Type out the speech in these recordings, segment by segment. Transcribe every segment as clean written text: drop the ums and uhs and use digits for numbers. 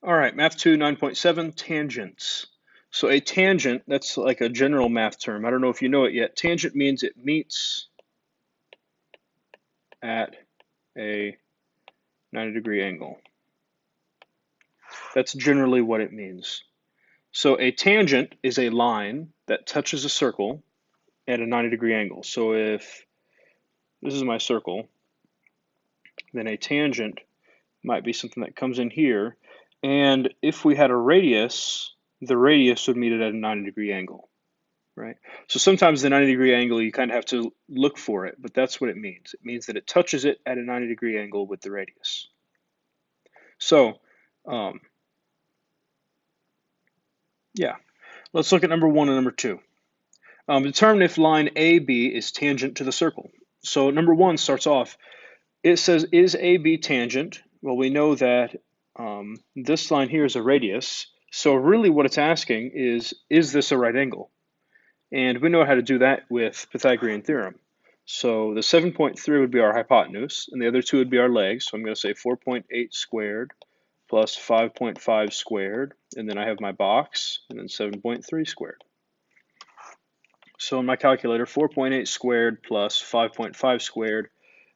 All right, Math 2 9.7, tangents. So a tangent, that's like a general math term. I don't know if you know it yet. Tangent means it meets at a 90-degree angle. That's generally what it means. So a tangent is a line that touches a circle at a 90-degree angle. So if this is my circle, then a tangent might be something that comes in here. And if we had a radius, the radius would meet it at a 90-degree angle, right? So sometimes the 90-degree angle, you kind of have to look for it, but that's what it means. It means that it touches it at a 90-degree angle with the radius. So, yeah, let's look at number 1 and number 2. Determine if line AB is tangent to the circle. So number 1 starts off, it says, is AB tangent? Well, we know that this line here is a radius. So really what it's asking is this a right angle? And we know how to do that with Pythagorean theorem. So the 7.3 would be our hypotenuse, and the other two would be our legs. So I'm going to say 4.8 squared plus 5.5 squared, and then I have my box, and then 7.3 squared. So in my calculator, 4.8 squared plus 5.5 squared,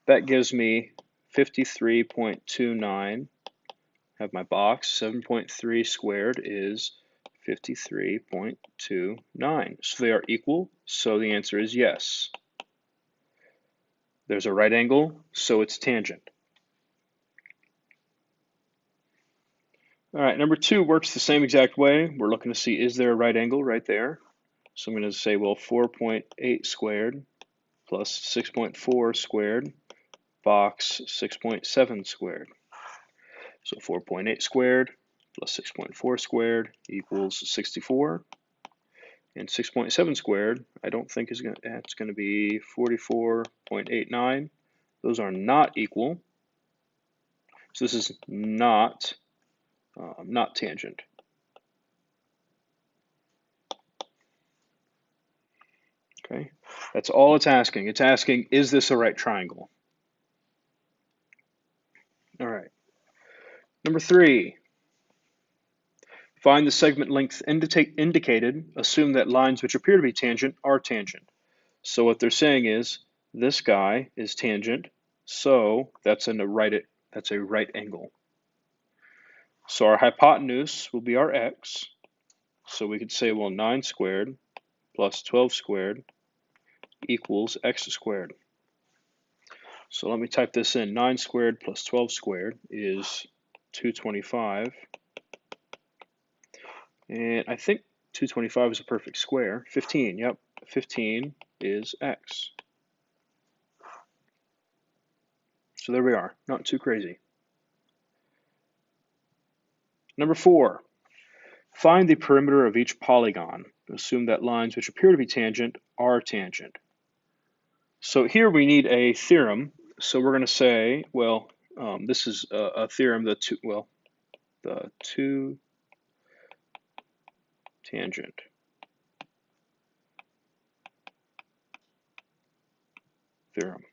that gives me 53.29. Have my box, 7.3 squared is 53.29. So they are equal, so the answer is yes. There's a right angle, so it's tangent. All right, number 2 works the same exact way. We're looking to see, is there a right angle right there? So I'm going to say, well, 4.8 squared plus 6.4 squared, box 6.7 squared. So 4.8 squared plus 6.4 squared equals 64. And 6.7 squared, I don't think that's going to be 44.89. Those are not equal. So this is not tangent. Okay, that's all it's asking. It's asking, is this a right triangle? All right. Number 3, find the segment length indicated. Assume that lines which appear to be tangent are tangent. So what they're saying is, this guy is tangent, so that's a right angle. So our hypotenuse will be our x. So we could say, well, 9 squared plus 12 squared equals x squared. So let me type this in. 9 squared plus 12 squared is 225. And I think 225 is a perfect square. 15, yep. 15 is x. So there we are. Not too crazy. Number 4, find the perimeter of each polygon. Assume that lines which appear to be tangent are tangent. So here we need a theorem. So we're going to say, well, this is a theorem, the two tangent theorem.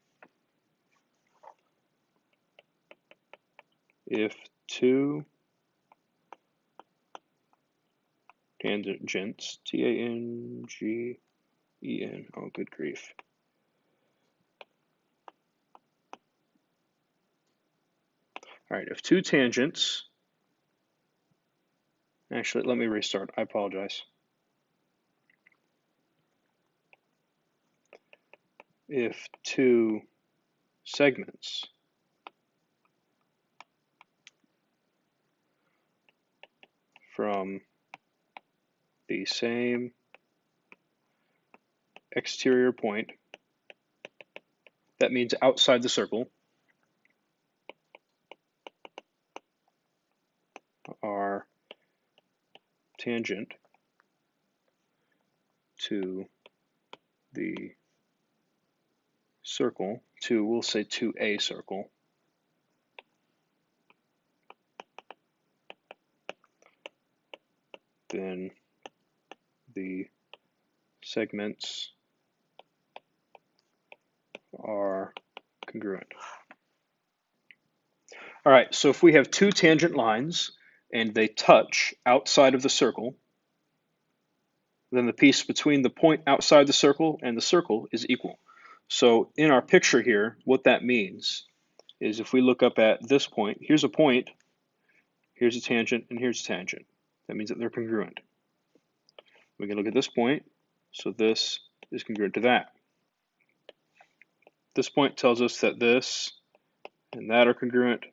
If two tangents, T-A-N-G-E-N, oh good grief. All right, if two tangents, actually, let me restart. I apologize. If two segments from the same exterior point, that means outside the circle, are tangent to the circle, we'll say to a circle, then the segments are congruent. All right, so if we have two tangent lines, and they touch outside of the circle, then the piece between the point outside the circle and the circle is equal. So in our picture here, what that means is if we look up at this point, here's a point, here's a tangent, and here's a tangent. That means that they're congruent. We can look at this point, so this is congruent to that. This point tells us that this and that are congruent,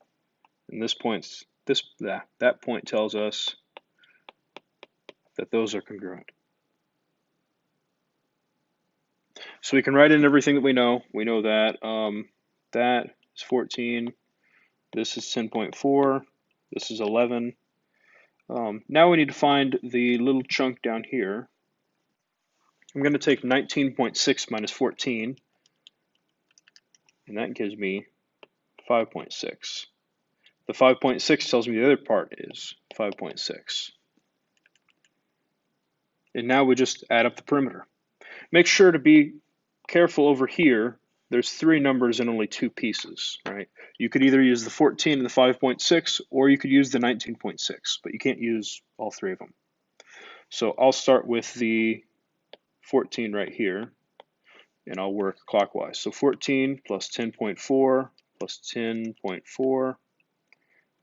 and that point tells us that those are congruent. So we can write in everything that we know. We know that that is 14, this is 10.4, this is 11. Now we need to find the little chunk down here. I'm going to take 19.6 minus 14, and that gives me 5.6. The 5.6 tells me the other part is 5.6. And now we just add up the perimeter. Make sure to be careful over here. There's 3 numbers and only 2 pieces, right? You could either use the 14 and the 5.6, or you could use the 19.6, but you can't use all 3 of them. So I'll start with the 14 right here, and I'll work clockwise. So 14 plus 10.4 plus 10.4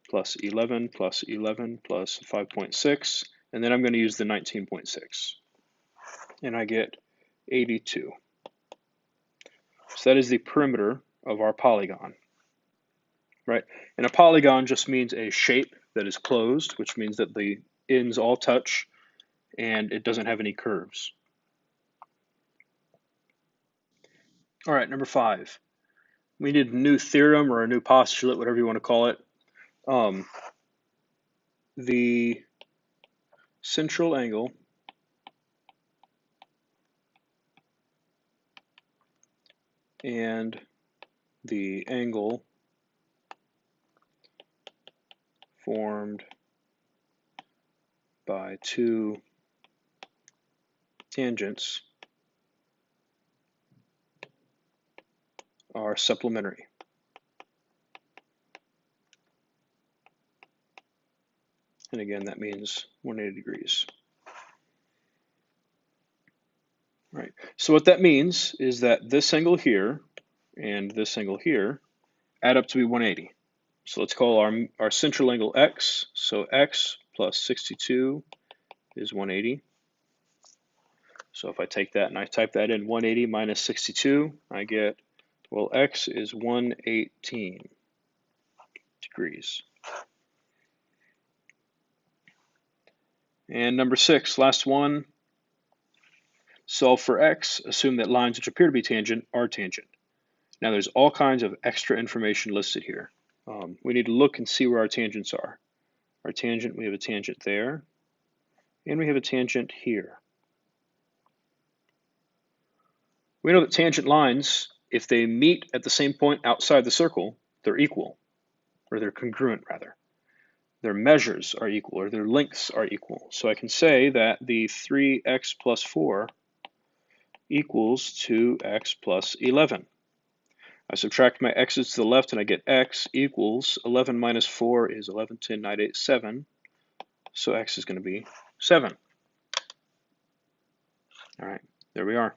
plus 11 plus 11 plus 5.6, and then I'm going to use the 19.6, and I get 82. So that is the perimeter of our polygon, right? And a polygon just means a shape that is closed, which means that the ends all touch and it doesn't have any curves. All right, number 5. We need a new theorem or a new postulate, whatever you want to call it. The central angle and the angle formed by 2 tangents are supplementary. And again, that means 180 degrees. Right. So what that means is that this angle here and this angle here add up to be 180. So let's call our central angle x. So x plus 62 is 180. So if I take that and I type that in, 180 minus 62, I get, well, x is 118 degrees. And number 6, last one. Solve for x, assume that lines which appear to be tangent are tangent. Now there's all kinds of extra information listed here. We need to look and see where our tangents are. Our tangent, we have a tangent there, and we have a tangent here. We know that tangent lines, if they meet at the same point outside the circle, they're equal, or they're congruent rather. Their measures are equal, or their lengths are equal. So I can say that the 3x plus 4 equals 2x plus 11. I subtract my x's to the left and I get x equals 11 minus 4 is 11, 10, 9, 8, 7. So x is going to be 7. All right, there we are.